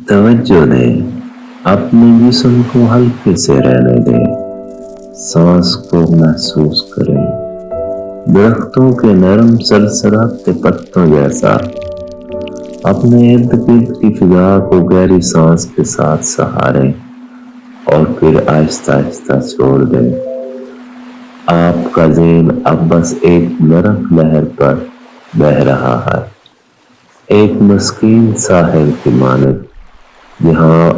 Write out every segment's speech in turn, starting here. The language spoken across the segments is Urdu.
توجہ دیں، اپنے جسم کو ہلکے سے رہنے دیں، سانس کو محسوس کریں، درختوں کے نرم سرسراتے پتوں جیسا۔ اپنے ارد گرد کی فضا کو گہری سانس کے ساتھ سہاریں اور پھر آہستہ آہستہ چھوڑ دیں۔ آپ کا ذہن اب بس ایک نرم لہر پر بہہ رہا ہے، ایک مسکین ساحل کی مانند، جہاں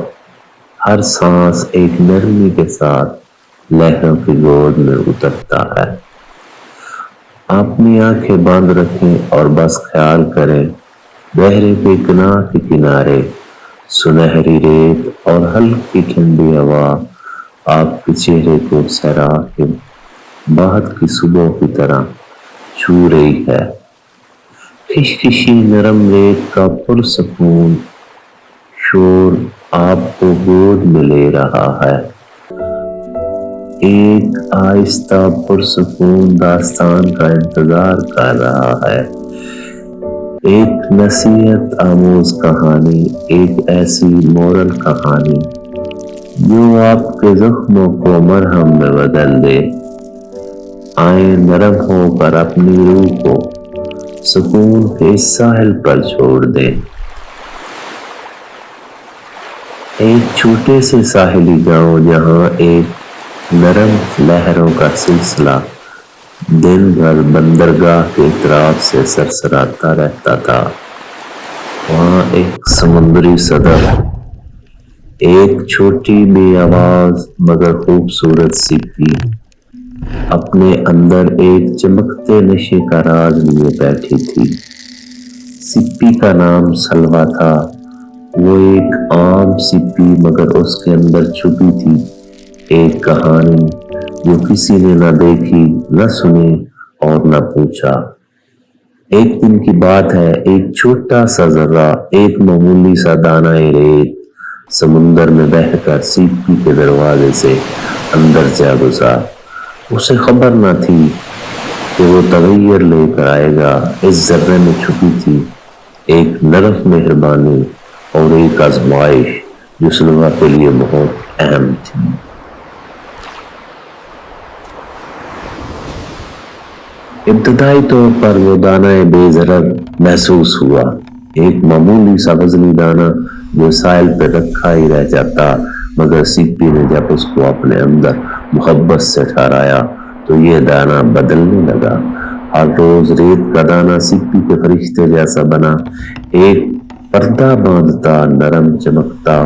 ہر سانس ایک نرمی کے ساتھ لہروں کی گود میں اترتا ہے۔ اپنی آنکھیں بند رکھیں اور بس خیال کریں، بحر کے کنارے سنہری ریت اور ہلکی ٹھنڈی ہوا آپ کے چہرے کو سحرا کے بہت کی صبح کی طرح چھو رہی ہے۔ خشخشی نرم ریت کا پرسکون شور آپ کو گود میں لے رہا ہے، ایک آہستہ پرسکون داستان کا انتظار کر رہا ہے، ایک نصیحت آموز کہانی، ایک ایسی مورل کہانی جو آپ کے زخموں کو مرہم میں بدل دے۔ آئیں نرم ہو کر اپنی روح کو سکون کے اس ساحل پر چھوڑ دیں۔ ایک چھوٹے سے ساحلی گاؤں جہاں ایک نرم لہروں کا سلسلہ دن بھر بندرگاہ کے اطراف سے سرسراتا رہتا تھا، وہاں ایک سمندری صدف، ایک چھوٹی بے آواز مگر خوبصورت سپی، اپنے اندر ایک چمکتے نشے کا راز لیے بیٹھی تھی۔ سپی کا نام سلویٰ تھا، وہ ایک عام سپی مگر اس کے اندر چھپی تھی ایک کہانی جو کسی نے نہ دیکھی، نہ سنی اور نہ پوچھا۔ ایک دن کی بات ہے، ایک چھوٹا سا ذرہ، ایک معمولی سا دانہ ریت سمندر میں بہہ کر سپی کے دروازے سے اندر جا گھسا۔ اسے خبر نہ تھی کہ وہ تغیر لے کر آئے گا۔ اس ذرے میں چھپی تھی ایک نرم مہربانی اور ایک آزمائش جو سلویٰ کے لیے بہت اہم تھی۔ ابتدائی طور پر وہ دانہ بے ضرر محسوس ہوا، ایک معمولی سا وزنی دانہ جو ساحل پہ رکھا ہی رہ جاتا، مگر سپی نے جب اس کو اپنے اندر محبت سے ٹھہرایا تو یہ دانہ بدلنے لگا۔ ہر روز ریت کا دانہ سپی کے فرشتے جیسا بنا، ایک پردہ باندھتا، نرم چمکتا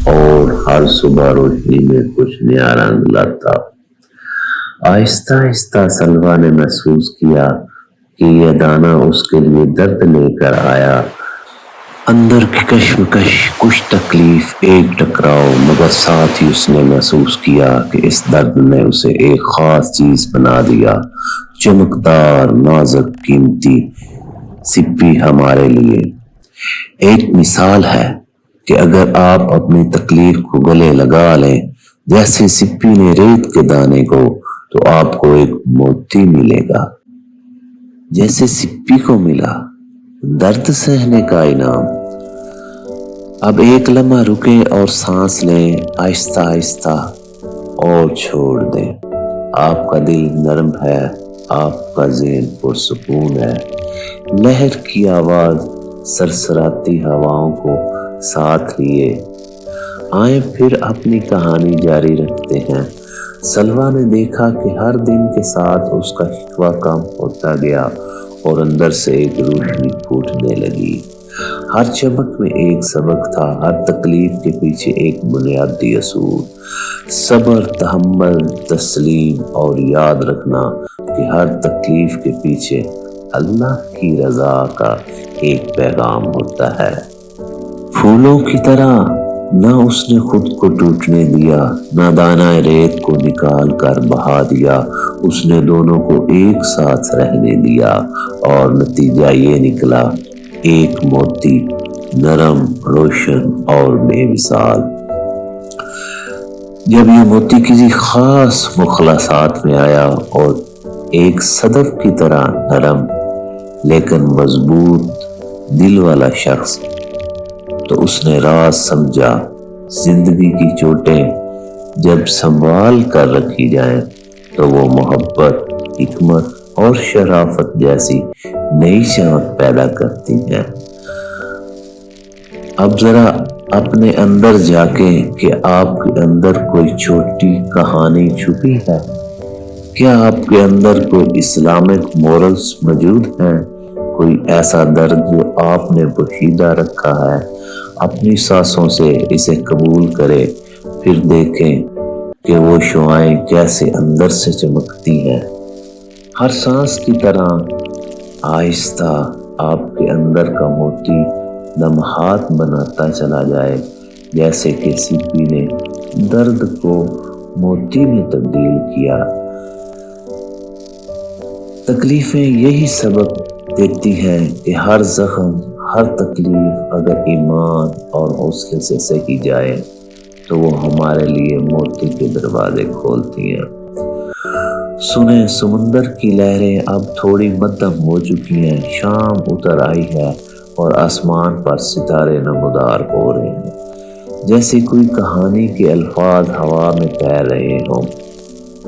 اور ہر صبح روشنی میں کچھ نیا رنگ لاتا۔ آہستہ آہستہ سلویٰ نے محسوس کیا کہ یہ دانہ اس کے لیے درد لے کر آیا، اندر کی کشمکش، کچھ تکلیف، ایک ٹکراؤ، مگر ساتھ ہی اس نے محسوس کیا کہ اس درد نے اسے ایک خاص چیز بنا دیا، چمکدار، نازک، قیمتی۔ سپی ہمارے لیے ایک مثال ہے کہ اگر آپ اپنی تکلیف کو گلے لگا لیں جیسے سپی نے ریت کے دانے کو، تو آپ کو ایک موتی ملے گا، جیسے سپی کو ملا درد سہنے کا انعام۔ اب ایک لمحہ رکیں اور سانس لیں، آہستہ آہستہ، اور چھوڑ دیں۔ آپ کا دل نرم ہے، آپ کا ذہن پرسکون ہے۔ لہر کی آواز سرسراتی ہواؤں کو ساتھ لیے آئیں پھر اپنی کہانی جاری رکھتے ہیں۔ سلویٰ نے دیکھا کہ ہر دن کے ساتھ اس کا شکوہ کم ہوتا گیا اور اندر سے ایک روشنی پھوٹنے لگی۔ ہر چمک میں ایک سبق تھا، ہر تکلیف کے پیچھے ایک بنیادی اصول، صبر، تحمل، تسلیم اور یاد رکھنا کہ ہر تکلیف کے پیچھے اللہ کی رضا کا ایک پیغام ہوتا ہے۔ پھولوں کی طرح نہ اس نے خود کو ٹوٹنے دیا، نہ دانہ ریت کو نکال کر بہا دیا، اس نے دونوں کو ایک ساتھ رہنے دیا اور نتیجہ یہ نکلا، ایک موتی، نرم، روشن اور بے مثال۔ جب یہ موتی کسی خاص مخلصات میں آیا اور ایک صدف کی طرح نرم لیکن مضبوط دل والا شخص تو اس نے راز سمجھا۔ زندگی کی چوٹیں جب سنبھال کر رکھی جائیں تو وہ محبت، حکمت اور شرافت جیسی نئی چمک پیدا کرتی ہیں۔ اب ذرا اپنے اندر جھانکیں کہ آپ کے اندر کوئی چھوٹی کہانی چھپی ہے۔ کیا آپ کے اندر کوئی اسلامک مورلز موجود ہیں؟ کوئی ایسا درد جو آپ نے پوشیدہ رکھا ہے؟ اپنی سانسوں سے اسے قبول کریں، پھر دیکھیں کہ وہ شعائیں کیسے اندر سے چمکتی ہیں۔ ہر سانس کی طرح آہستہ آپ کے اندر کا موتی لمحات بناتا چلا جائے، جیسے کہ سیپی نے درد کو موتی میں تبدیل کیا۔ تکلیفیں یہی سبق دیتی ہیں کہ ہر زخم، ہر تکلیف اگر ایمان اور حوصلے سے سہی جائے تو وہ ہمارے لیے موتی کے دروازے کھولتی ہیں۔ سنیں، سمندر کی لہریں اب تھوڑی مدھم ہو چکی ہیں، شام اتر آئی ہے اور آسمان پر ستارے نمودار ہو رہے ہیں، جیسے کوئی کہانی کے الفاظ ہوا میں تیر رہے ہوں۔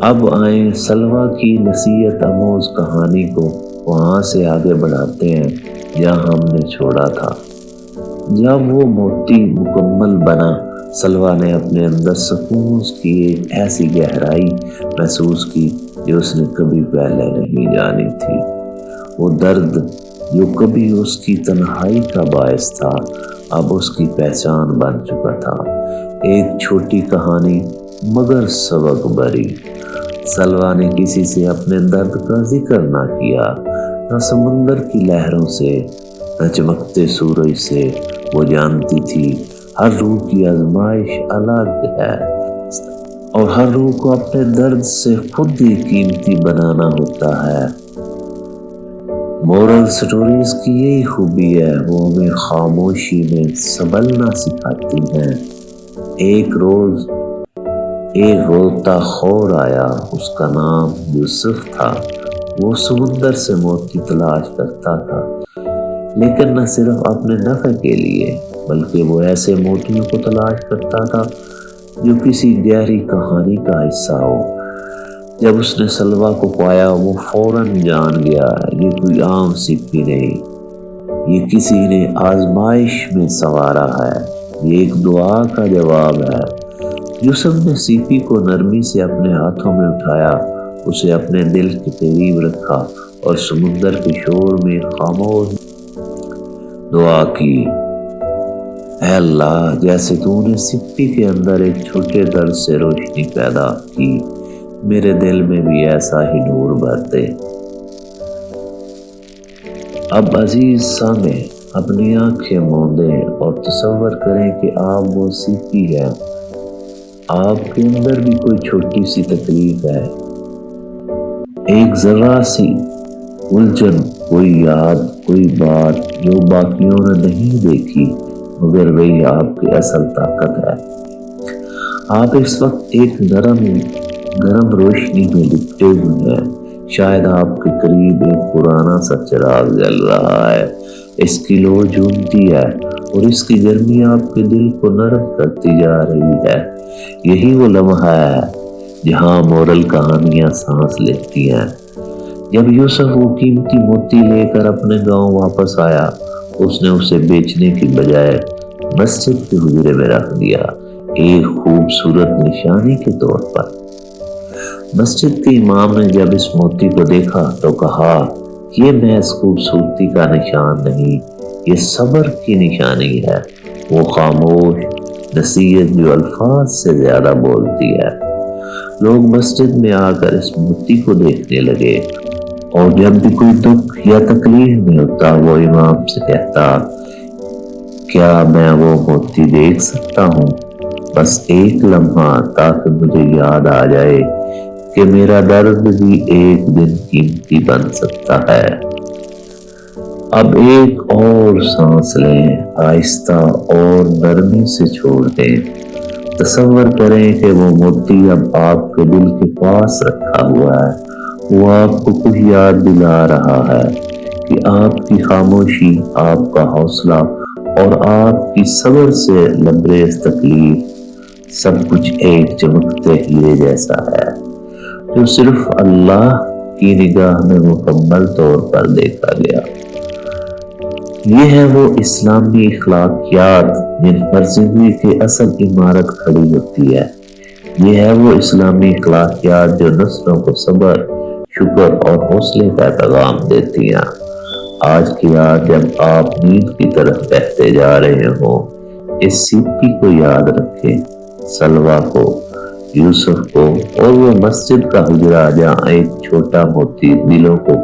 اب آئیں سلویٰ کی نصیحت آموز کہانی کو وہاں سے آگے بڑھاتے ہیں جہاں ہم نے چھوڑا تھا۔ جب وہ موتی مکمل بنا، سلویٰ نے اپنے اندر سکون کی ایک ایسی گہرائی محسوس کی جو اس نے کبھی پہلے نہیں جانی تھی۔ وہ درد جو کبھی اس کی تنہائی کا باعث تھا، اب اس کی پہچان بن چکا تھا۔ ایک چھوٹی کہانی مگر سبق بھری۔ سلویٰ نے کسی سے اپنے درد کا ذکر نہ کیا، نہ سمندر کی لہروں سے، نہ چمکتے سورج سے۔ وہ جانتی تھی ہر روح کی آزمائش الگ ہے اور ہر روح کو اپنے درد سے خود ہی قیمتی بنانا ہوتا ہے۔ مورل سٹوریز کی یہی خوبی ہے، وہ ہمیں خاموشی میں سنبھلنا سکھاتی ہیں۔ ایک روز ایک روتا خور آیا، اس کا نام یوسف تھا۔ وہ سمندر سے موتی تلاش کرتا تھا، لیکن نہ صرف اپنے نفع کے لیے بلکہ وہ ایسے موتیوں کو تلاش کرتا تھا جو کسی گہری کہانی کا حصہ ہو۔ جب اس نے سلویٰ کو پایا، وہ فوراً جان گیا یہ کوئی عام سپی نہیں، یہ کسی نے آزمائش میں سنوارا ہے، یہ ایک دعا کا جواب ہے۔ یوسف نے سیپی کو نرمی سے اپنے ہاتھوں میں اٹھایا، اسے اپنے دل کے قریب رکھا اور سمندر کے شور میں خاموش دعا کی، اے اللہ، جیسے تو نے سیپی کے اندر ایک چھوٹے درد سے روشنی پیدا کی، میرے دل میں بھی ایسا ہی نور بھر دے۔ اب عزیز سامع، اپنی آنکھیں موندیں اور تصور کریں کہ آپ وہ سیپی ہے۔ آپ کے اندر بھی کوئی چھوٹی سی تکلیف ہے، ایک ذرا سی الجھن، کوئی یاد، کوئی بات جو باقیوں نے نہیں دیکھی، مگر وہی آپ کی اصل طاقت ہے۔ آپ اس وقت ایک گرم روشنی میں لپٹے ہوئے ہیں، شاید آپ کے قریب ایک پرانا سا چراغ جل رہا ہے، اس کی لو جھومتی ہے اور اس کی گرمی آپ کے دل کو نرم کرتی جا رہی ہے۔ یہی وہ لمحہ ہے جہاں مورل کہانیاں سانس لیتی ہیں۔ جب یوسف وہ قیمتی موتی لے کر اپنے گاؤں واپس آیا، اس نے اسے بیچنے کی بجائے مسجد کے حجرے میں رکھ دیا، ایک خوبصورت نشانی کے طور پر۔ مسجد کے امام نے جب اس موتی کو دیکھا تو کہا، یہ محض خوبصورتی کا نشان نہیں، یہ صبر کی نشانی ہے، وہ خاموش نصیحت جو الفاظ سے زیادہ بولتی ہے۔ لوگ مسجد میں آ کر اس موتی کو دیکھنے لگے اور جب بھی کوئی دکھ یا تکلیف میں ہوتا، وہ امام سے کہتا، کیا میں وہ موتی دیکھ سکتا ہوں؟ بس ایک لمحہ، تاکہ مجھے یاد آ جائے کہ میرا درد بھی ایک دن قیمتی بن سکتا ہے۔ اب ایک اور سانس لیں، آہستہ اور نرمی سے چھوڑ دیں۔ تصور کریں کہ وہ موتی اب آپ کے دل کے پاس رکھا ہوا ہے، وہ آپ کو کچھ یاد دلا رہا ہے کہ آپ کی خاموشی، آپ کا حوصلہ اور آپ کی صبر سے لبریز تکلیف سب کچھ ایک چمکتے ہیرے جیسا ہے جو صرف اللہ کی نگاہ میں مکمل طور پر دیکھا گیا۔ یہ ہے وہ اسلامی اخلاقیات جن پر زندگی کی اصل عمارت کھڑی ہوتی ہے۔ یہ ہے وہ اسلامی اخلاقیات جو نسلوں کو صبر، شکر اور حوصلے کا پیغام دیتی ہیں۔ آج کی رات جب آپ نیند کی طرف بہتے جا رہے ہوں، اس سیپی کو یاد رکھیں، سلوہ کو، یوسف کو، اور وہ مسجد کا حجرہ جہاں ایک چھوٹا موتی دلوں کو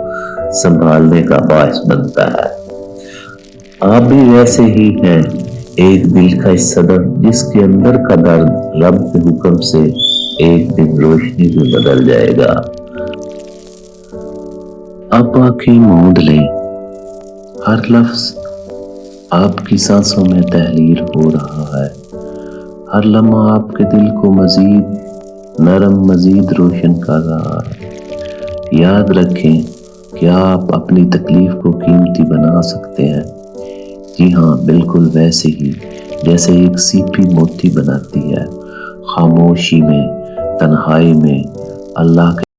سنبھالنے کا باعث بنتا ہے۔ آپ بھی ویسے ہی ہیں، ایک دل کا صدف جس کے اندر کا درد رب کے حکم سے ایک دن روشنی میں بدل جائے گا۔ اب آنکھیں موند لیں، ہر لفظ آپ کی سانسوں میں تحریر ہو رہا ہے، ہر لمحہ آپ کے دل کو مزید نرم، مزید روشن کر رہا ہے۔ یاد رکھیں کہ آپ اپنی تکلیف کو قیمتی بنا سکتے ہیں، جی ہاں، بالکل ویسے ہی جیسے ایک سیپی موتی بناتی ہے، خاموشی میں، تنہائی میں، اللہ کے